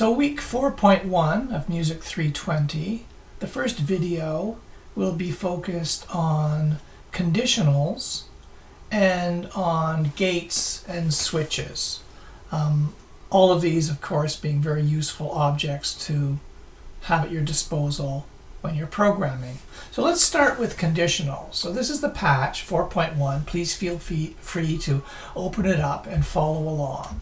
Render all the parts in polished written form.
So week 4.1 of Music 320, the first video will be focused on conditionals and on gates and switches. All of these, of course, being very useful objects to have at your disposal when you're programming. So let's start with conditionals. So this is the patch 4.1. Please feel free to open it up and follow along.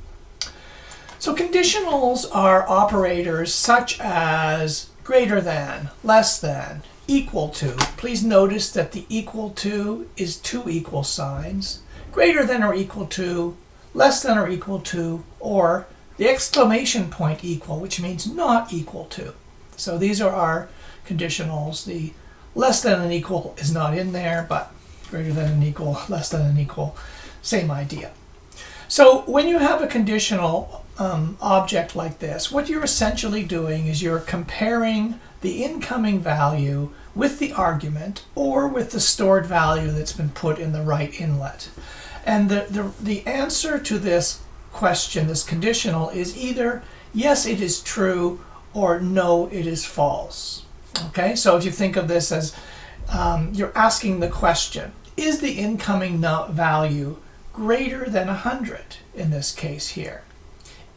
So conditionals are operators such as greater than, less than, equal to. Please notice that the equal to is two equal signs. Greater than or equal to, less than or equal to, or the exclamation point equal, which means not equal to. So these are our conditionals. The less than and equal is not in there, but greater than and equal, less than and equal, same idea. So when you have a conditional object like this, what you're essentially doing is you're comparing the incoming value with the argument or with the stored value that's been put in the right inlet. And the answer to this question, this conditional, is either yes, it is true, or no, it is false. Okay, so if you think of this as you're asking the question, is the incoming value greater than 100 in this case here?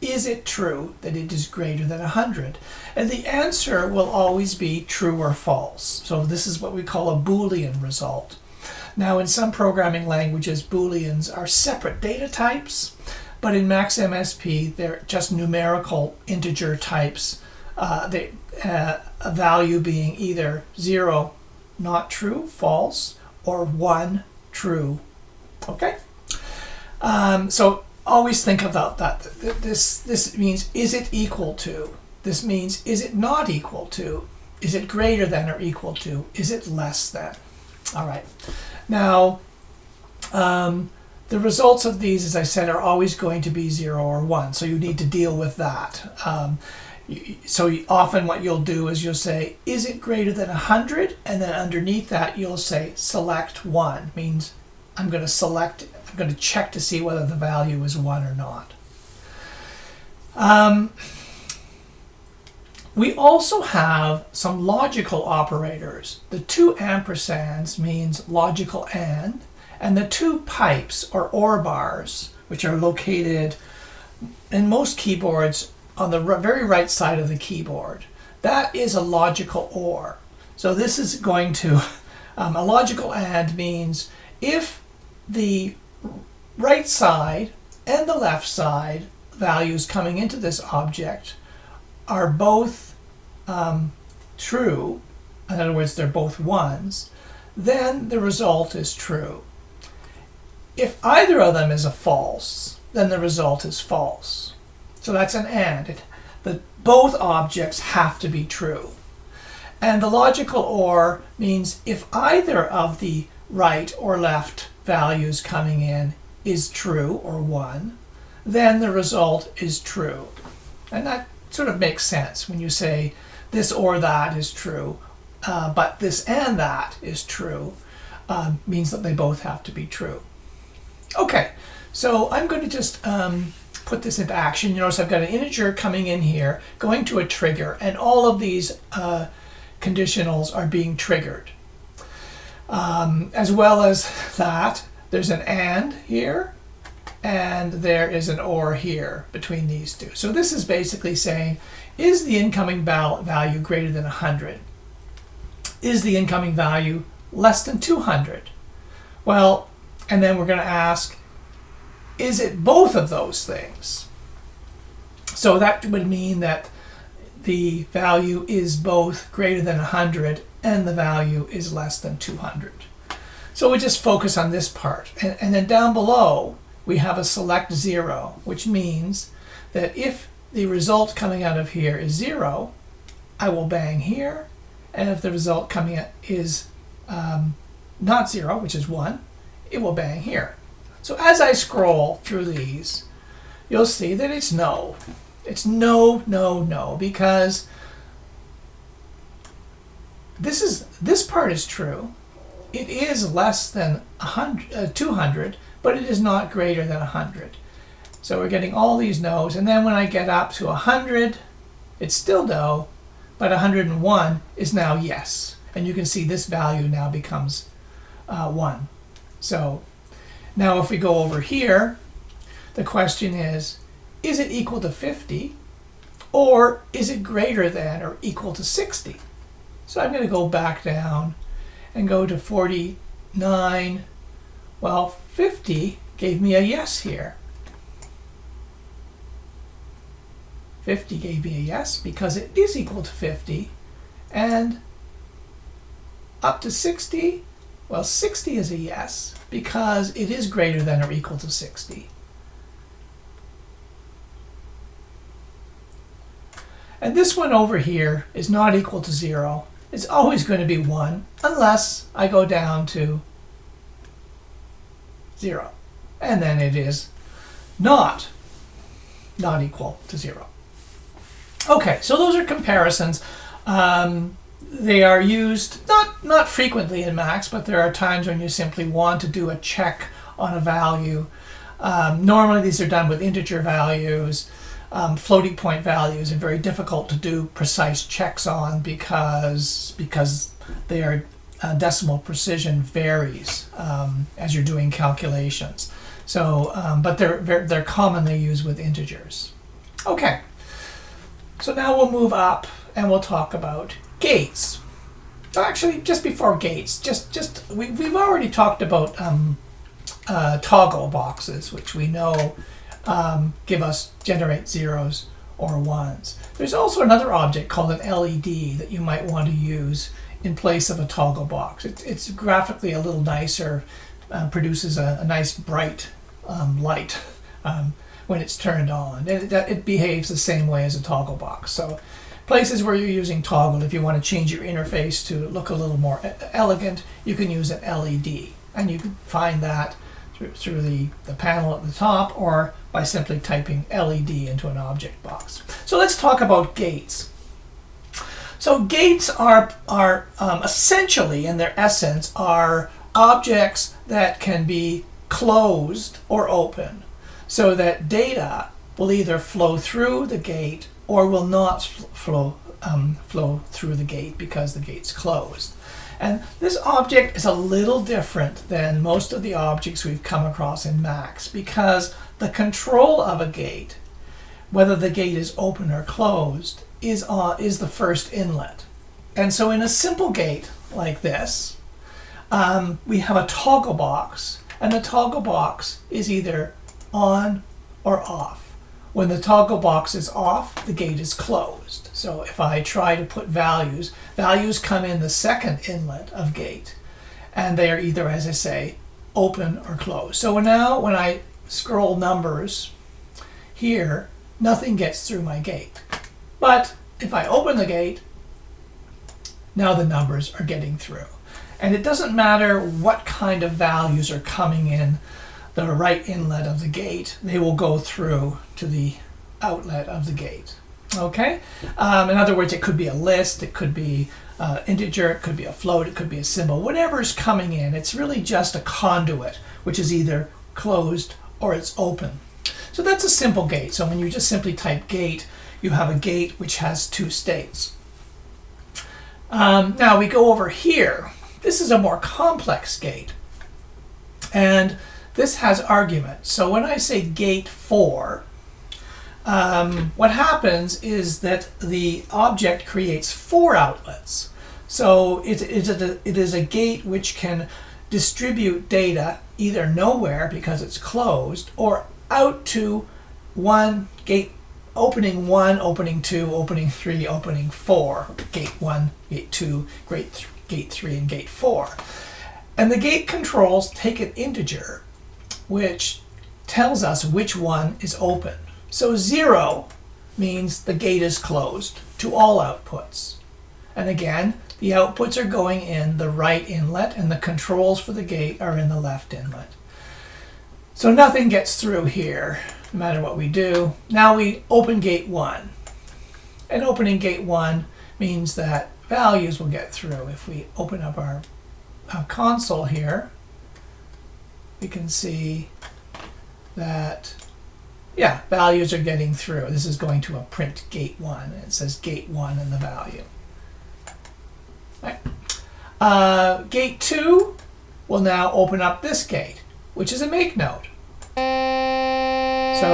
Is it true that it is greater than 100? And the answer will always be true or false. So this is what we call a Boolean result. Now in some programming languages, Booleans are separate data types, but in MaxMSP they're just numerical integer types, a value being either 0, not true, false, or 1, true. Okay? So always think about that. This means, is it equal to? This means, is it not equal to? Is it greater than or equal to? Is it less than? All right. Now, the results of these, as I said, are always going to be 0 or 1. So you need to deal with that. So often what you'll do is you'll say, is it greater than 100? And then underneath that, you'll say select 1. Means I'm going to check to see whether the value is 1 or not. We also have some logical operators. The two ampersands means logical and the two pipes or bars, which are located in most keyboards on the very right side of the keyboard. That is a logical OR. So this is going to, a logical AND means if the right side and the left side values coming into this object are both true, in other words, they're both ones, then the result is true. If either of them is a false, then the result is false. So that's an AND. Both objects have to be true. And the logical OR means if either of the right or left values coming in is true or 1, then the result is true. And that sort of makes sense when you say this or that is true, but this and that is true, means that they both have to be true. Okay, so I'm going to just put this into action. You notice I've got an integer coming in here, going to a trigger, and all of these conditionals are being triggered. As well as that, there's an AND here, and there is an OR here between these two. So this is basically saying, is the incoming value greater than 100? Is the incoming value less than 200? Well, and then we're going to ask, is it both of those things? So that would mean that the value is both greater than 100 and the value is less than 200. So we just focus on this part. And then down below, we have a select 0, which means that if the result coming out of here is 0, I will bang here. And if the result coming out is not 0, which is 1, it will bang here. So as I scroll through these, you'll see that it's no. It's no, no, no, because this part is true. It is less than 200, but it is not greater than 100. So we're getting all these no's, and then when I get up to 100, It's still no, but 101 is now yes. And you can see this value now becomes 1. So now if we go over here, the question is it equal to 50? Or is it greater than or equal to 60? So I'm going to go back down and go to 49. Well, 50 gave me a yes here. 50 gave me a yes because it is equal to 50. And up to 60, well, 60 is a yes because it is greater than or equal to 60. And this one over here is not equal to 0. It's always going to be 1 unless I go down to 0. And then it is not equal to 0. Okay, so those are comparisons. They are used not frequently in Max, but there are times when you simply want to do a check on a value. Normally these are done with integer values. Floating point values are very difficult to do precise checks on because their decimal precision varies as you're doing calculations. So, but they're commonly used with integers. Okay, so now we'll move up and we'll talk about gates. Actually, just before gates, we've already talked about toggle boxes, which we know generate zeros or ones. There's also another object called an LED that you might want to use in place of a toggle box. It's graphically a little nicer, produces a nice bright light when it's turned on. It behaves the same way as a toggle box. So places where you're using toggle, if you want to change your interface to look a little more elegant, you can use an LED. And you can find that through the panel at the top or by simply typing LED into an object box. So let's talk about gates. So gates are essentially, in their essence, are objects that can be closed or open so that data will either flow through the gate or will not flow through the gate because the gate's closed. And this object is a little different than most of the objects we've come across in Max because the control of a gate, whether the gate is open or closed, is the first inlet. And so in a simple gate like this, we have a toggle box, and the toggle box is either on or off. When the toggle box is off, the gate is closed. So if I try to put values come in the second inlet of gate, and they are either, as I say, open or closed. So now when I scroll numbers here, nothing gets through my gate. But if I open the gate, now the numbers are getting through. And it doesn't matter what kind of values are coming in the right inlet of the gate, they will go through to the outlet of the gate. Okay? In other words, it could be a list, it could be integer, it could be a float, it could be a symbol. Whatever's coming in, it's really just a conduit, which is either closed or it's open. So that's a simple gate. So when you just simply type gate, you have a gate which has two states. Now we go over here. This is a more complex gate. And this has arguments. So when I say gate 4, what happens is that the object creates 4 outlets. So it is a gate which can distribute data either nowhere because it's closed or out to one gate, opening 1, opening 2, opening 3, opening 4, gate 1, gate 2, gate 3, and gate 4. And the gate controls take an integer which tells us which one is open. So 0 means the gate is closed to all outputs. And again, the outputs are going in the right inlet and the controls for the gate are in the left inlet. So nothing gets through here, no matter what we do. Now we open gate 1. And opening gate 1 means that values will get through. If we open up our console here, we can see that yeah, values are getting through. This is going to a print gate 1. It says gate 1 in the value. Right. Gate 2 will now open up this gate, which is a make note. So,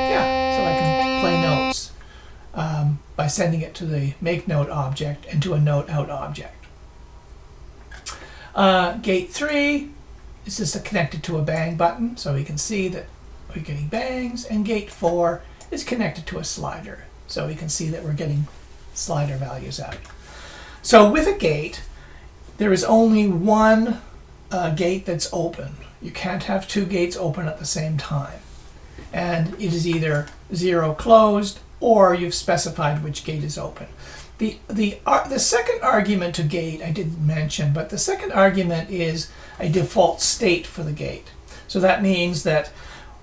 yeah, so I can play notes by sending it to the make note object and to a note out object. Gate 3 is just connected to a bang button, so we can see that we're getting bangs, and gate 4 is connected to a slider, so we can see that we're getting slider values out. So with a gate, there is only one gate that's open. You can't have two gates open at the same time. And it is either 0 closed or you've specified which gate is open. The second argument to gate I didn't mention, but the second argument is a default state for the gate. So that means that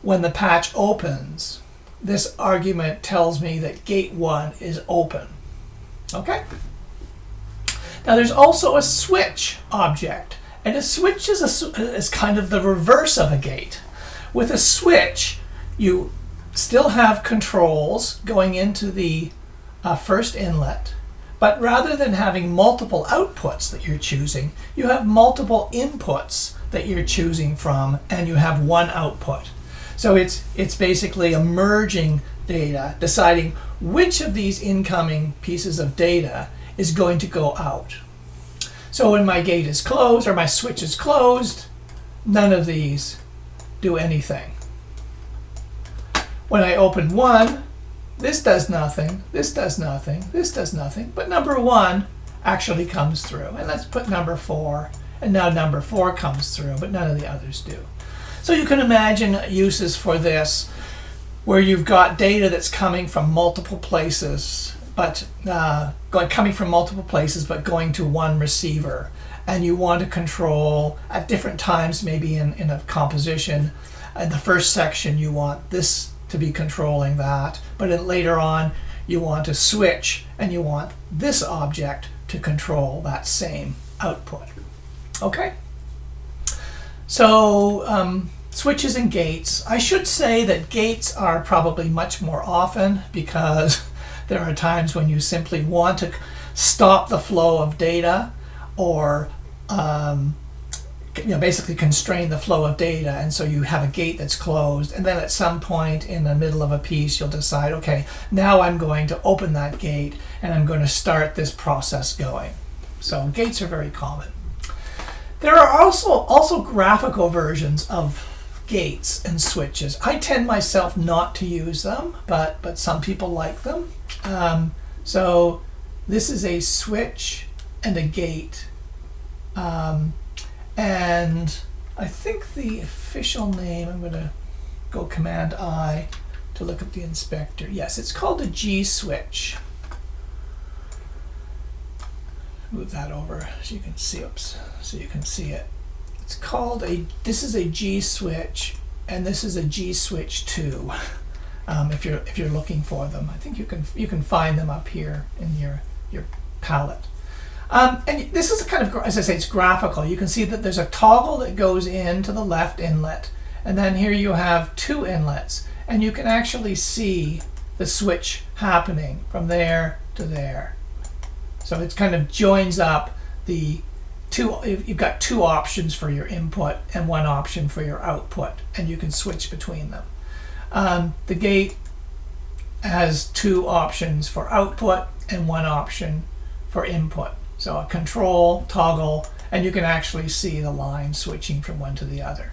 when the patch opens, this argument tells me that gate 1 is open. Okay? Now there's also a switch object, and a switch is kind of the reverse of a gate. With a switch, you still have controls going into the first inlet, but rather than having multiple outputs that you're choosing, you have multiple inputs that you're choosing from, and you have one output. So it's basically a merging data, deciding which of these incoming pieces of data is going to go out. So when my gate is closed or my switch is closed, none of these do anything. When I open one, this does nothing, this does nothing, this does nothing, but number 1 actually comes through. And let's put number 4, and now number 4 comes through, but none of the others do. So you can imagine uses for this where you've got data that's coming from multiple places, but coming from multiple places, but going to one receiver, and you want to control at different times, maybe in a composition. In the first section, you want this to be controlling that, but then later on, you want to switch, and you want this object to control that same output. Okay? So switches and gates. I should say that gates are probably much more often because there are times when you simply want to stop the flow of data or basically constrain the flow of data, and so you have a gate that's closed, and then at some point in the middle of a piece you'll decide, okay, now I'm going to open that gate and I'm going to start this process going. So gates are very common. There are also graphical versions of gates and switches. I tend myself not to use them, but some people like them. So this is a switch and a gate. And I think the official name, I'm going to go Command I to look at the inspector. Yes, it's called a G switch. Move that over so you can see, so you can see it. It's called this is a G switch, and this is a G switch 2. If you're looking for them, I think you can find them up here in your palette. And this is kind of, as I say, it's graphical. You can see that there's a toggle that goes into the left inlet, and then here you have 2 inlets, and you can actually see the switch happening from there to there. So it kind of joins up the two. You've got 2 options for your input and 1 option for your output, and you can switch between them. The gate has 2 options for output and 1 option for input. So a control, toggle, and you can actually see the line switching from one to the other.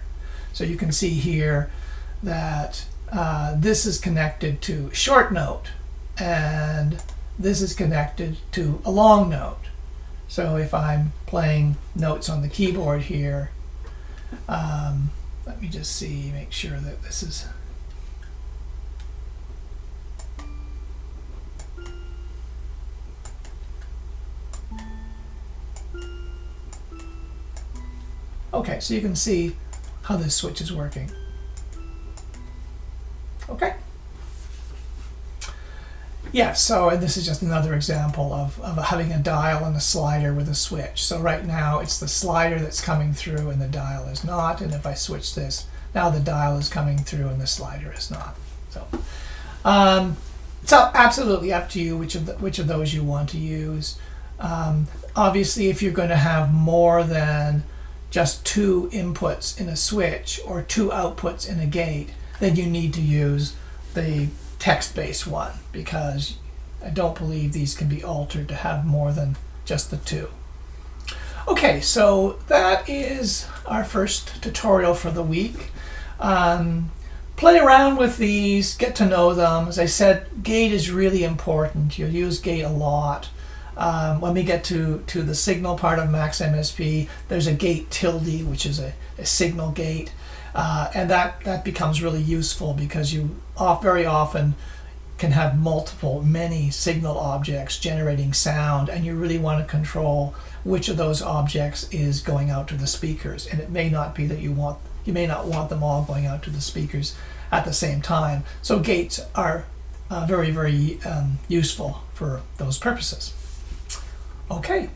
So you can see here that this is connected to short note, and this is connected to a long note. So if I'm playing notes on the keyboard here, let me just make sure that this is... Okay, so you can see how this switch is working. Okay? Yeah, so and this is just another example of having a dial and a slider with a switch. So right now it's the slider that's coming through and the dial is not, and if I switch this, Now the dial is coming through and the slider is not. So it's absolutely up to you which of those you want to use. Obviously, if you're going to have more than just 2 inputs in a switch or 2 outputs in a gate, then you need to use the text-based one, because I don't believe these can be altered to have more than just the 2. Okay, so that is our first tutorial for the week. Play around with these, get to know them. As I said, gate is really important. You'll use gate a lot. When we get to the signal part of Max MSP, there's a gate tilde, which is a signal gate, and that becomes really useful because you very often can have many signal objects generating sound, and you really want to control which of those objects is going out to the speakers. And it may not be that you may not want them all going out to the speakers at the same time. So gates are very, very useful for those purposes. Okay.